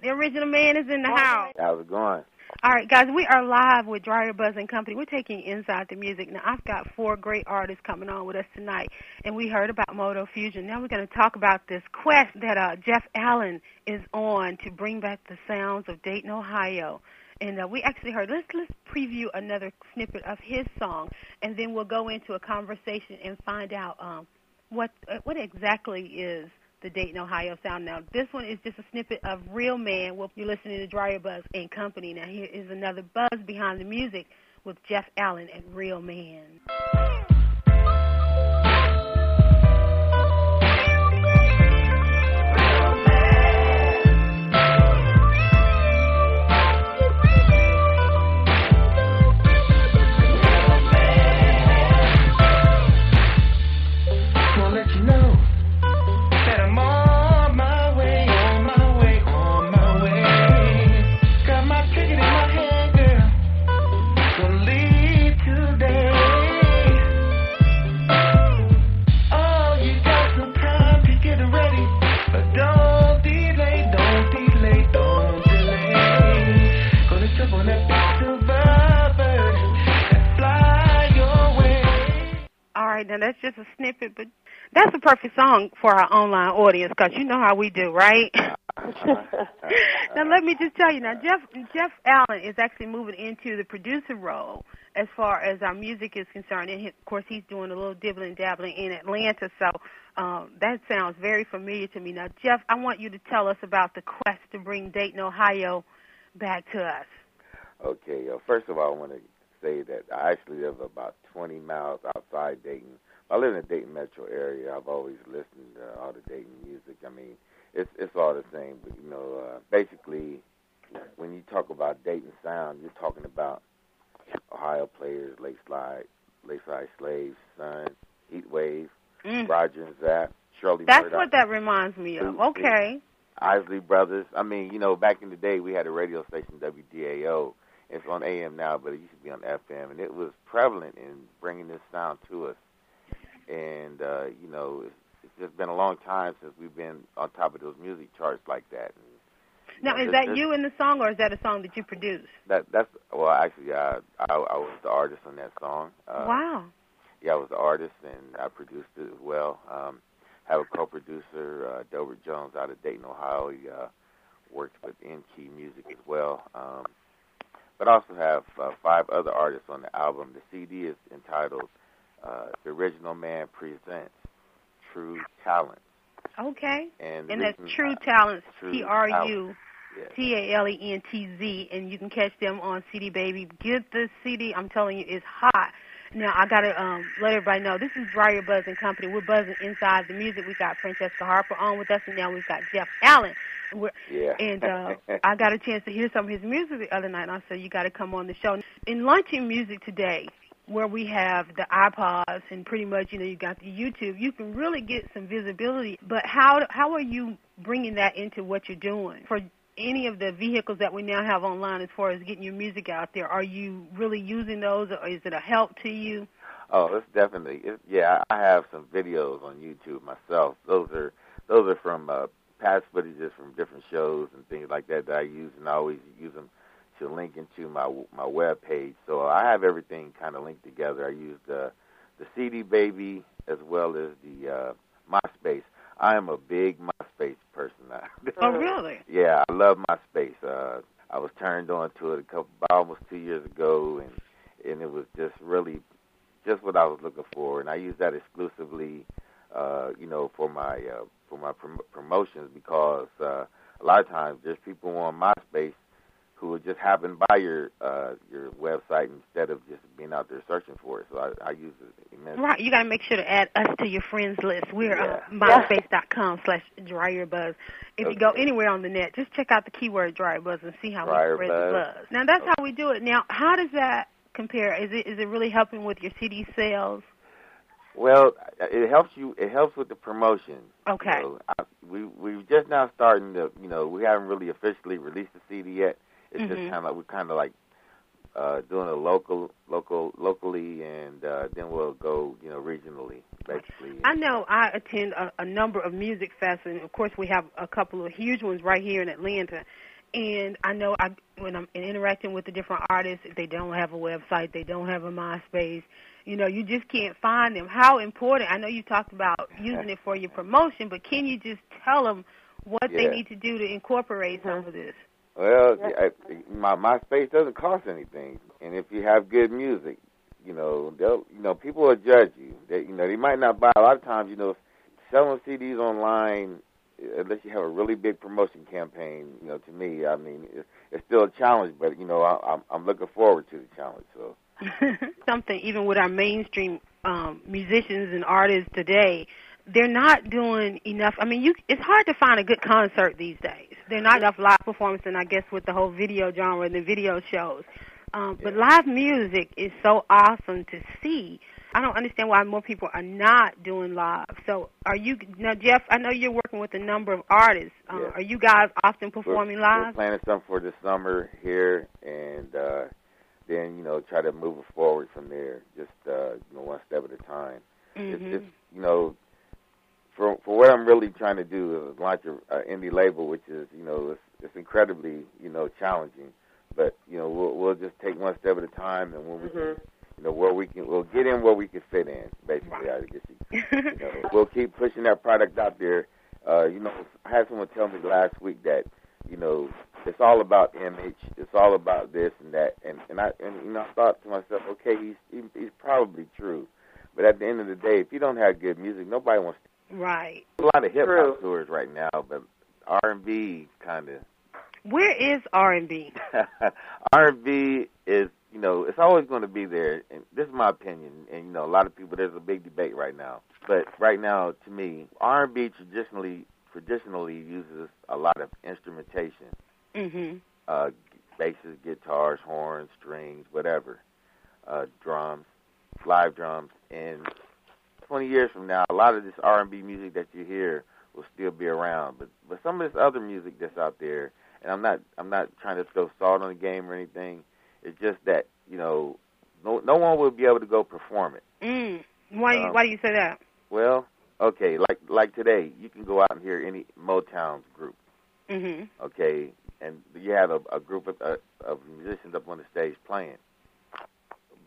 The original man is in the house. How's it going? All right, guys, we are live with DryerBuzz and Company. We're taking you inside the music. Now, I've got 4 great artists coming on with us tonight, and we heard about Moto Fusion. Now we're going to talk about this quest that Jeff Allen is on to bring back the sounds of Dayton, Ohio. And we actually heard, let's preview another snippet of his song, and then we'll go into a conversation and find out what exactly is the Dayton, Ohio sound. Now, this one is just a snippet of Real Man. Well, you're listening to DryerBuzz and Company. Now, here is another buzz behind the music with Jeff Allen and Real Man. Now, that's just a snippet, but that's a perfect song for our online audience because you know how we do, right? Now, let me just tell you, now, Jeff Allen is actually moving into the producer role as far as our music is concerned. And, of course, he's doing a little dibbling-dabbling in Atlanta, so that sounds very familiar to me. Now, Jeff, I want you to tell us about the quest to bring Dayton, Ohio back to us. Okay. First of all, I want to say that I actually live about 20 miles outside Dayton. I live in the Dayton metro area. I've always listened to all the Dayton music. I mean, it's all the same. But, basically, when you talk about Dayton sound, you're talking about Ohio Players, Lakeside Slaves, Sun, Heat Wave, Roger and Zapp, Shirley That's Murdoch. what that reminds me of. Okay. Isley Brothers. I mean, back in the day, we had a radio station, WDAO. It's on AM now, but it used to be on FM, and it was prevalent in bringing this sound to us. And, it's just been a long time since we've been on top of those music charts like that. And, now, is that you in the song, or is that a song that you produced? Well, actually, I was the artist on that song. Wow. Yeah, I was the artist, and I produced it as well. Have a co-producer, Dover Jones, out of Dayton, Ohio. He works with N-Key Music as well. But I also have 5 other artists on the album. The CD is entitled The Original Man Presents True Talents. Okay. And that's True Talents, TruTalentz, and you can catch them on CD Baby. Get the CD. I'm telling you, it's hot. Now, I got to let everybody know, this is DryerBuzz and Company. We're buzzing inside the music. We got Francesca Harper on with us, and now we've got Jeff Allen. And I got a chance to hear some of his music the other night, and I said, you got to come on the show. In launching music today, where we have the iPods and pretty much, you got the YouTube, you can really get some visibility. But how are you bringing that into what you're doing? For any of the vehicles that we now have online as far as getting your music out there, are you really using those, or is it a help to you? Oh, it's definitely. I have some videos on YouTube myself. Those are from past footages from different shows and things like that I use, and I always use them to link into my web page. So I have everything kind of linked together. I use the CD Baby as well as the MySpace. I am a big MySpace person now. Oh, really? Yeah, I love MySpace. I was turned on to it about almost 2 years ago, and it was just really just what I was looking for. And I use that exclusively, for my promotions, because a lot of times there's people on MySpace who would just happen by your website instead of just being out there searching for it. So I use it immensely. Right. You got to make sure to add us to your friends list. We're myspace.com/DryerBuzz. If you go anywhere on the net, just check out the keyword DryerBuzz and see how we spread the buzz. Now, that's how we do it. Now, how does that compare? Is it really helping with your CD sales? Well, it helps you. It helps with the promotion. Okay. We're just now starting to, we haven't really officially released the CD yet. It's just kind of like doing it locally, and then we'll go, regionally, basically. I know I attend a number of music fests, and of course we have a couple of huge ones right here in Atlanta. And I know when I'm interacting with the different artists, they don't have a website, they don't have a MySpace. You just can't find them. How important, I know you talked about using it for your promotion, but can you just tell them what they need to do to incorporate some of this? Well, my MySpace doesn't cost anything, and if you have good music, people will judge you. They might not buy. A lot of times, selling CDs online, unless you have a really big promotion campaign, to me, I mean, it's still a challenge, but I'm looking forward to the challenge. So something even with our mainstream musicians and artists today, they're not doing enough. I mean, it's hard to find a good concert these days. There are not enough live performances, and I guess with the whole video genre and the video shows. But live music is so awesome to see. I don't understand why more people are not doing live. So now, Jeff, I know you're working with a number of artists. Are you guys often performing live? We're planning something for this summer here, and then, try to move it forward from there, just, one step at a time. Mm-hmm. It's for what I'm really trying to do is launch an indie label, which is, it's incredibly, challenging. But, we'll just take one step at a time, and when we can, we'll get in where we can fit in, basically. Right. I guess we'll keep pushing that product out there. I had someone tell me last week that, it's all about image. It's all about this and that. And I thought to myself, okay, he's probably true. But at the end of the day, if you don't have good music, nobody wants to. Right. A lot of hip-hop tours right now, but R&B kind of. Where is R&B? R&B is, it's always going to be there. And this is my opinion. And, a lot of people, there's a big debate right now. But right now, to me, R&B traditionally uses a lot of instrumentation. Mm-hmm. Basses, guitars, horns, strings, whatever, drums, live drums. And 20 years from now, a lot of this R&B music that you hear will still be around. But some of this other music that's out there, and I'm not trying to throw salt on the game or anything. It's just that no one will be able to go perform it. Why do you say that? Well, okay, like today, you can go out and hear any Motown group. Mm-hmm. Okay, and you have a group of musicians up on the stage playing.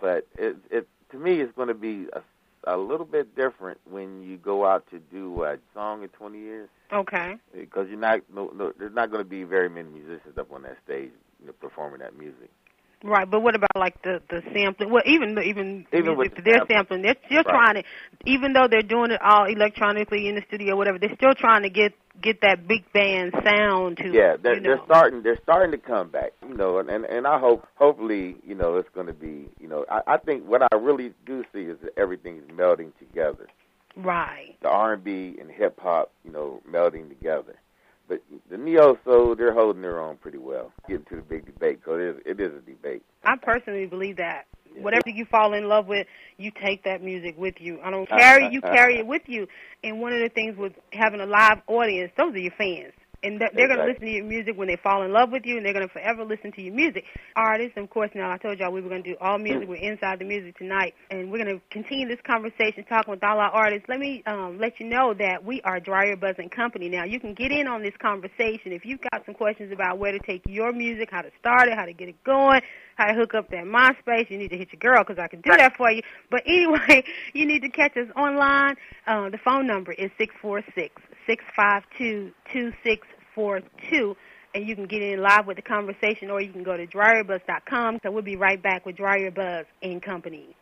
But it to me, it's going to be a little bit different when you go out to do a song in 20 years. Okay. Because there's not going to be very many musicians up on that stage performing that music. Right, but what about like the sampling? Well, even with they're sampling, they're still trying to, even though they're doing it all electronically in the studio, whatever, they're still trying to get that big band sound to. Yeah, they're starting to come back, and I hopefully it's going to be, I think what I really do see is that everything's melding together. Right. The R&B and hip hop, melding together. But the neo-soul, they're holding their own pretty well. Getting to the big debate, because it is a debate. I personally believe that. Yeah. Whatever you fall in love with, you take that music with you. I don't carry you carry it with you. And one of the things with having a live audience, those are your fans. And they're going to listen to your music when they fall in love with you, and they're going to forever listen to your music. Artists, of course, now I told y'all we were going to do all music. We're inside the music tonight, and we're going to continue this conversation talking with all our artists. Let me let you know that we are DryerBuzz and Company. Now, you can get in on this conversation if you've got some questions about where to take your music, how to start it, how to get it going, how to hook up that MySpace. You need to hit your girl because I can do that for you. But anyway, you need to catch us online. The phone number is 646-652-2642, and you can get in live with the conversation, or you can go to DryerBuzz.com. So we'll be right back with DryerBuzz and Company.